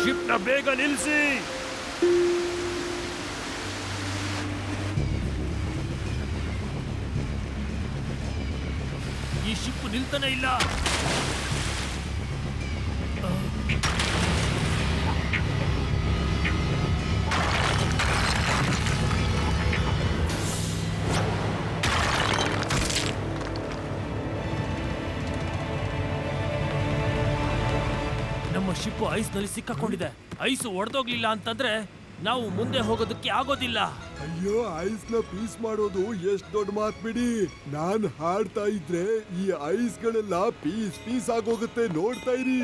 ಶಿಪ್ನ ಬೇಗ ನಿಲ್ಲಿಸಿ. ಈ ಶಿಪ್ ನಿಲ್ತಾನೆ ಇಲ್ಲ. ನಮ್ಮ ಶಿಪ್ ಐಸ್ ನಲ್ಲಿ ಸಿಕ್ಕಾಕೊಂಡಿದೆ. ಐಸ್ ಒಡೆದೋಗ್ಲಿಲ್ಲ ಅಂತಂದ್ರೆ ನಾವು ಮುಂದೆ ಹೋಗೋದಕ್ಕೆ ಆಗೋದಿಲ್ಲ. ಅಯ್ಯೋ, ಐಸ್ ನ ಪೀಸ್ ಮಾಡೋದು ಎಷ್ಟ್ ದೊಡ್ಡ ಮಾತ್ ಬಿಡಿ. ನಾನ್ ಹಾಡ್ತಾ ಇದ್ರೆ ಈ ಐಸ್ ಗಳೆಲ್ಲ ಪೀಸ್ ಪೀಸ್ ಆಗೋಗುತ್ತೆ. ನೋಡ್ತಾ ಇರಿ.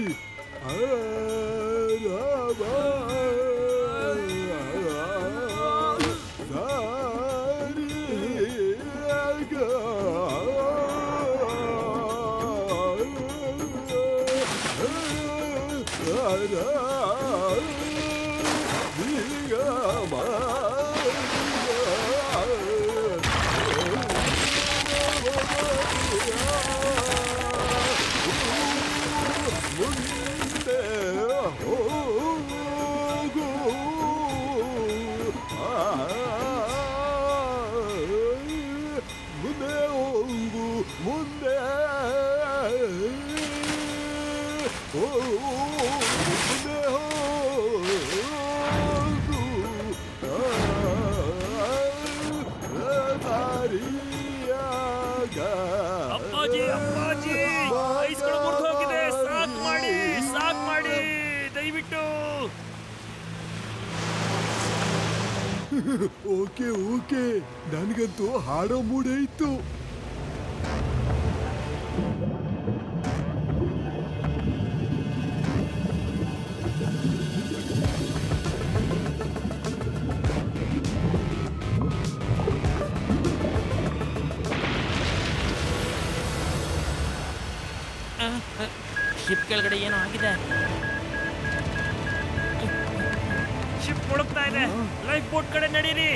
ಅಪ್ಪಾಜಿ, ಅಪ್ಪಾಜಿ, ಐಸ್ಗಳು ಮುರಿದು ಹೋಗಿದೆ. ಸಾಕ್ ಮಾಡಿ, ಸಾಕ್ ಮಾಡಿ ದಯವಿಟ್ಟು. ಓಕೆ ಓಕೆ, ನನಗಂತೂ ಹಾಡೋ ಮೂಡೇ ಇತ್ತು. ಶಿಪ್ ಕೆಳಗಡೆ ಏನೋ ಆಗಿದೆ. ಶಿಪ್ ಮುಳುಗ್ತಾ ಇದೆ. ಲೈಫ್ ಬೋಟ್ ಕಡೆ ನಡೀರಿ.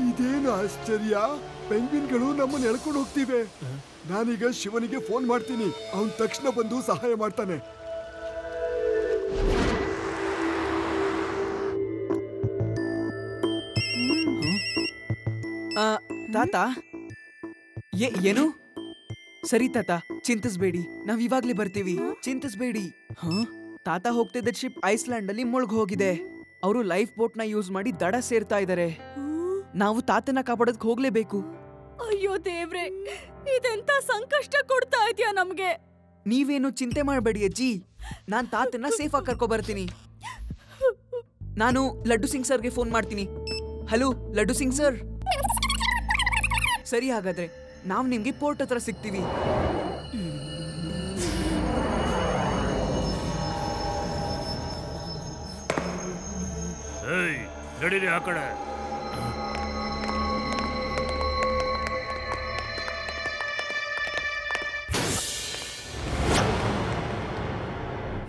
ಇದೇನು ಆಶ್ಚರ್ಯ, ಪೆಂಗ್ವಿನ್ಗಳು ನಮ್ಮನ್ನ ಎಳ್ಕೊಂಡು ಹೋಗ್ತಿವೆ. ನಾನೀಗ ಶಿವನಿಗೆ ಫೋನ್ ಮಾಡ್ತೀನಿ. ಅವನ್ ತಕ್ಷಣ ಬಂದು ಸಹಾಯ ಮಾಡ್ತಾನೆ. ತಾತ, ಏನು? ಸರಿ ತಾತ, ಚಿಂತಿಸ್ಬೇಡಿ, ನಾವ್ ಇವಾಗ್ಲೇ ಬರ್ತೀವಿ. ಚಿಂತಿಸ್ಬೇಡಿ. ತಾತ ಹೋಗ್ತಿದ್ದ ಶಿಪ್ ಐಸ್ಲ್ಯಾಂಡ್ ಅಲ್ಲಿ ಮುಳುಗ್ ಹೋಗಿದೆ. ಅವರು ಲೈಫ್ ಬೋಟ್ ನ ಯೂಸ್ ಮಾಡಿ ದಡ ಸೇರ್ತಾ ಇದಾರೆ. ನಾವು ತಾತನ ಕಾಪಾಡೋದಕ್ಕೆ ಹೋಗ್ಲೇಬೇಕು. ಅಯ್ಯೋ ದೇವ್ರೆ, ಇದೆಂತ ಸಂಕಷ್ಟ ಕೊಡ್ತಾ ಇದೆಯಾ ನಮ್ಗೆ. ನೀವೇನು ಚಿಂತೆ ಮಾಡಬೇಡಿ ಅಜ್ಜಿ, ನಾನ್ ತಾತನ ಸೇಫ್ ಆಗಿ ಕರ್ಕೊ ಬರ್ತೀನಿ. ನಾನು ಲಡ್ಡು ಸಿಂಗ್ ಸರ್ಗೆ ಫೋನ್ ಮಾಡ್ತೀನಿ. Hello laddu Singh sir. ಸರಿ, ಹಾಗಾದ್ರೆ ನಾವ್ ನಿಮ್ಗೆ ಪೋರ್ಟ್ ಹತ್ರ ಸಿಗ್ತೀವಿ. ನಡೀರಿ ಆ ಕಡೆ.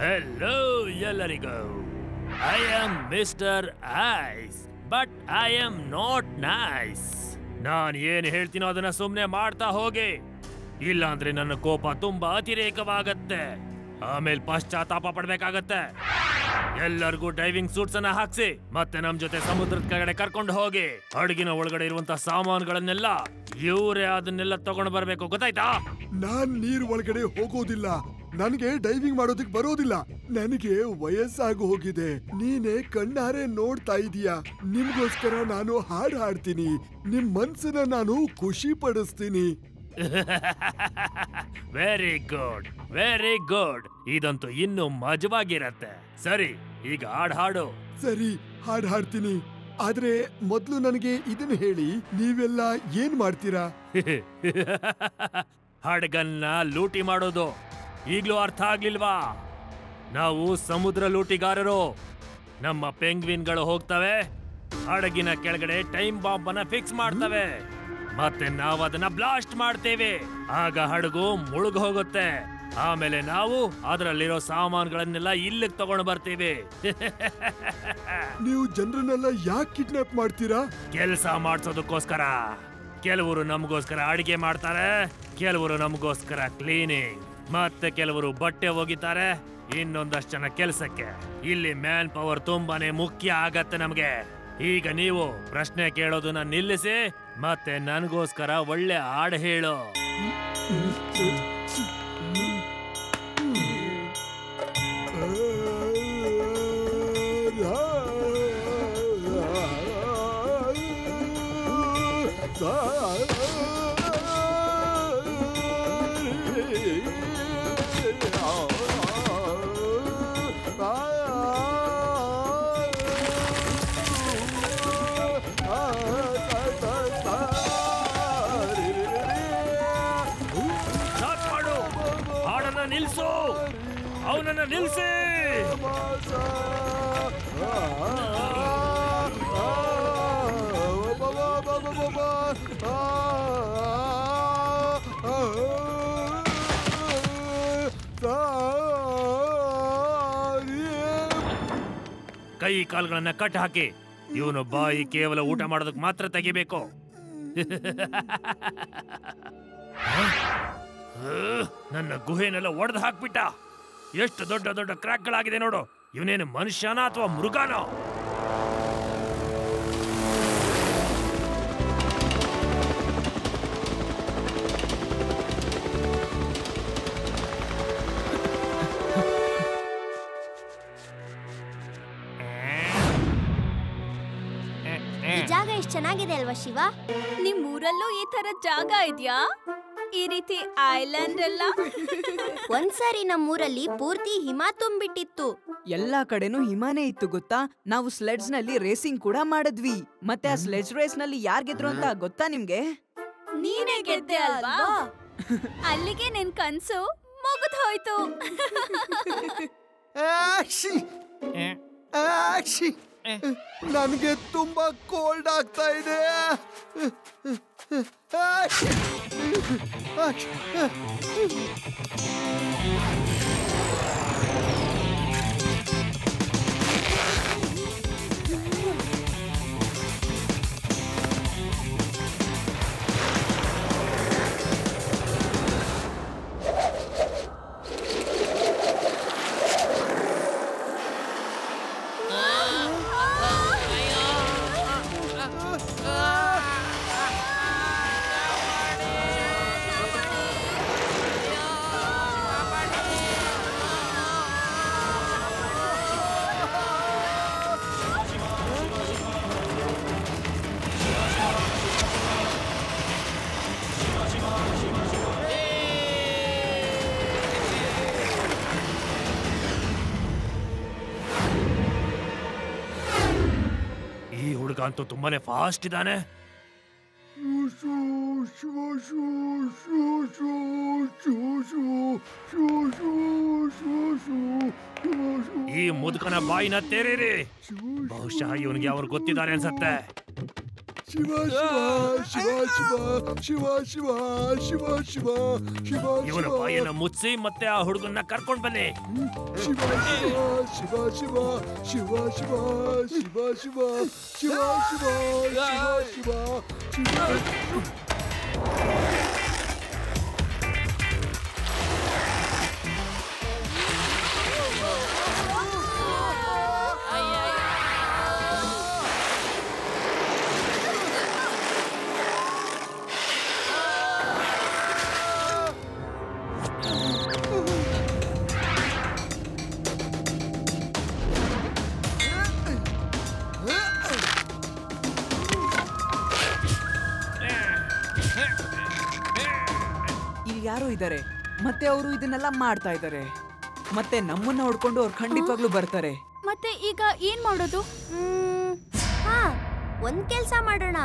ಹೆಲೋ ಎಲ್ಲರಿಗೂ. I am mister ice, but I am not nice. ನಾನು ಏನು ಹೇಳ್ತೀನೋ ಅದನ್ನ ಸುಮ್ಮನೆ ಮಾಡ್ತಾ ಹೋಗಿ, ಇಲ್ಲ ಅಂದ್ರೆ ನನ್ನ ಕೋಪ ತುಂಬಾ ಅತಿರೇಕವಾಗತ್ತೆ. ಆಮೇಲೆ ಪಶ್ಚಾತ್ತಾಪ ಪಡ್ಬೇಕಾಗತ್ತೆ. ಎಲ್ಲರಿಗೂ ಡೈವಿಂಗ್ ಸೂಟ್ಸ್ ಅನ್ನ ಹಾಕ್ಸಿ ಮತ್ತೆ ನಮ್ ಜೊತೆ ಸಮುದ್ರದ ಕೆಳಗಡೆ ಕರ್ಕೊಂಡು ಹೋಗಿ. ಹಡಗಿನ ಒಳಗಡೆ ಇರುವಂತ ಸಾಮಾನುಗಳನ್ನೆಲ್ಲ ಇವರೇ ಅದನ್ನೆಲ್ಲ ತಗೊಂಡು ಬರ್ಬೇಕು, ಗೊತ್ತಾಯ್ತಾ? ನಾನ್ ನೀರ್ ಒಳಗಡೆ ಹೋಗೋದಿಲ್ಲ. ನನಗೆ ಡೈವಿಂಗ್ ಮಾಡೋದಕ್ ಬರೋದಿಲ್ಲ. ನನಗೆ ವಯಸ್ಸಾಗಿ ಹೋಗಿದೆ. ನೀನೇ ಕಣ್ಣಾರೆ ನೋಡ್ತಾ ಇದೀಯಾ. ನಿಮ್ಗೋಸ್ಕರ ನಾನು ಹಾಡು ಹಾಡ್ತೀನಿ. ನಿಮ್ ಮನ್ಸನ್ನ ನಾನು ಖುಷಿ ಪಡಿಸ್ತೀನಿ. Very good, very good. ಇದಂತೂ ಇನ್ನು ಮಜವಾಗಿರತ್ತೆ. ಸರಿ, ಈಗ ಹಾಡು. ಸರಿ, ಹಾಡು ಹಾಡ್ತೀನಿ. ಆದ್ರೆ ಮೊದ್ಲು ನನಗೆ ಇದನ್ನ ಹೇಳಿ, ನೀವೆಲ್ಲ ಏನ್ ಮಾಡ್ತೀರಾ? ಹಡಗನ್ನ ಲೂಟಿ ಮಾಡೋದು ಈಗ್ಲೂ ಅರ್ಥ ಆಗ್ಲಿಲ್ವಾ? ನಾವು ಸಮುದ್ರ ಲೂಟಿಗಾರರು. ನಮ್ಮ ಪೆಂಗ್ವಿನ್ಗಳು ಹೋಗ್ತವೆ, ಹಡಗಿನ ಕೆಳಗಡೆ ಟೈಮ್ ಬಾಂಬ್ ಅನ್ನ ಫಿಕ್ಸ್ ಮಾಡ್ತವೆ. ಮತ್ತೆ ನಾವು ಅದನ್ನ ಬ್ಲಾಸ್ಟ್ ಮಾಡ್ತೇವೆ. ಆಗ ಹಡಗು ಮುಳುಗ್ ಹೋಗುತ್ತೆ. ಆಮೇಲೆ ನಾವು ಅದರಲ್ಲಿರೋ ಸಾಮಾನುಗಳನ್ನೆಲ್ಲ ಇಲ್ಲಿಗೆ ತಗೊಂಡು ಬರ್ತೀವಿ. ನೀವು ಜನರನ್ನೆಲ್ಲ ಯಾಕೆ ಕಿಡ್ನಾಪ್ ಮಾಡ್ತೀರಾ? ಕೆಲಸ ಮಾಡ್ಸೋದಕ್ಕೋಸ್ಕರ. ಕೆಲವರು ನಮಗೋಸ್ಕರ ಅಡಿಗೆ ಮಾಡ್ತಾರೆ, ಕೆಲವರು ನಮಗೋಸ್ಕರ ಕ್ಲೀನಿಂಗ್, ಮತ್ತೆ ಕೆಲವರು ಬಟ್ಟೆ ಒಗಿತಾರೆ, ಇನ್ನೊಂದಷ್ಟು ಜನ ಕೆಲಸಕ್ಕೆ. ಇಲ್ಲಿ ಮ್ಯಾನ್ ಪವರ್ ತುಂಬಾನೇ ಮುಖ್ಯ ಆಗತ್ತೆ ನಮ್ಗೆ. ಈಗ ನೀವು ಪ್ರಶ್ನೆ ಕೇಳೋದನ್ನ ನಿಲ್ಲಿಸಿ ಮತ್ತೆ ನನಗೋಸ್ಕರ ಒಳ್ಳೆ ಹಾಡು ಹೇಳು. ಹಾಡನ್ನ ನಿಲ್ಸು, ಅವನನ್ನ ನಿಲ್ಸಿ. ಕೈ ಕಾಲುಗಳನ್ನ ಕಟ್ ಹಾಕಿ. ಇವನು ಬಾಯಿ ಕೇವಲ ಊಟ ಮಾಡೋದಕ್ಕೆ ಮಾತ್ರ ತೆಗಿಬೇಕು. ನನ್ನ ಗುಹೆನೆಲ್ಲ ಒಡೆದು ಹಾಕ್ಬಿಟ್ಟ. ಎಷ್ಟು ದೊಡ್ಡ ದೊಡ್ಡ ಕ್ರ್ಯಾಕ್ಗಳಾಗಿದೆ ನೋಡು. ಇವನೇನು ಮನುಷ್ಯನ ಅಥವಾ ಮೃಗನೋ? ಜಾಗ ಎಷ್ಟು ಚೆನ್ನಾಗಿದೆ ಅಲ್ವಾ ಶಿವ? ನಿಮ್ ಊರಲ್ಲೂ ಈ ತರ ಜಾಗ ಇದ್ಯಾ? ಈ ರೀತಿ ಐಲ್ಯಾಂಡ್ ಎಲ್ಲ? ಒಂದ್ಸರಿ ನಮ್ಮೂರಲ್ಲಿ ಪೂರ್ತಿ ಹಿಮ ತುಂಬಿಟ್ಟಿತ್ತು. ಎಲ್ಲಾ ಕಡೆನೂ ಹಿಮಾನೇ ಇತ್ತು ಗೊತ್ತಾ. ನಾವು ಸ್ಲೆಡ್ಸ್ ನಲ್ಲಿ ರೇಸಿಂಗ್ ಕೂಡ ಮಾಡಿದ್ವಿ. ಮತ್ತೆ ಆ ಸ್ಲೆಡ್ಜ್ ರೇಸ್ ನಲ್ಲಿ ಯಾರ್ ಗೆದ್ರು ಅಂತ ಗೊತ್ತಾ ನಿಮ್ಗೆ? ನೀನೇ ಗೆದ್ದೆ ಅಲ್ವಾ? ಅಲ್ಲಿಗೆ ನಿನ್ ಕನ್ಸು ಮುಗಿದು ಹೋಯ್ತು. ನನಗೆ ತುಂಬಾ ಕೋಲ್ಡ್ ಆಗ್ತಾ ಇದೆ. ಅಂತೂ ತುಂಬಾನೇ ಫಾಸ್ಟ್ ಇದ್ದಾನೆ. ಈ ಮುದುಕನ ಬಾಯಿನ ತೆರೀರಿ. ಬಹುಶಃ ಇವನಿಗೆ ಅವ್ರು ಗೊತ್ತಿದ್ದಾರೆ ಅನ್ಸತ್ತೆ. ಶಿವ ಶಿವ ಶಿವ ಶಿವ ಶಿವ ಶಿವ ಶಿವ ಶಿವ ಇವನ ಬಾಯಿನ ಮುಚ್ಚಿ ಮತ್ತೆ ಆ ಹುಡುಗನ್ನ ಕರ್ಕೊಂಡ್ ಬನ್ನಿ. ಶಿವ ಶಿವ ಶಿವ ಶಿವ ಶಿವ ಶಿವ ಶಿವ ಶಿವ ಶಿವ ಶಿವ ಶಿವ ಶಿವ. ಯಾರೋ ಇದ್ದಾರೆ ಮತ್ತೆ ಅವರು ಇದನ್ನೆಲ್ಲ ಮಾಡ್ತಾ ಇದ್ದಾರೆ. ಮತ್ತೆ ನಮ್ಮನ್ನ ಹೊಡ್ಕೊಂಡು ಅವ್ರು ಖಂಡಿತವಾಗ್ಲೂ ಬರ್ತಾರೆ. ಮತ್ತೆ ಈಗ ಏನ್ ಮಾಡೋದು? ಹಾ, ಒಂದ್ ಕೆಲ್ಸ ಮಾಡೋಣ.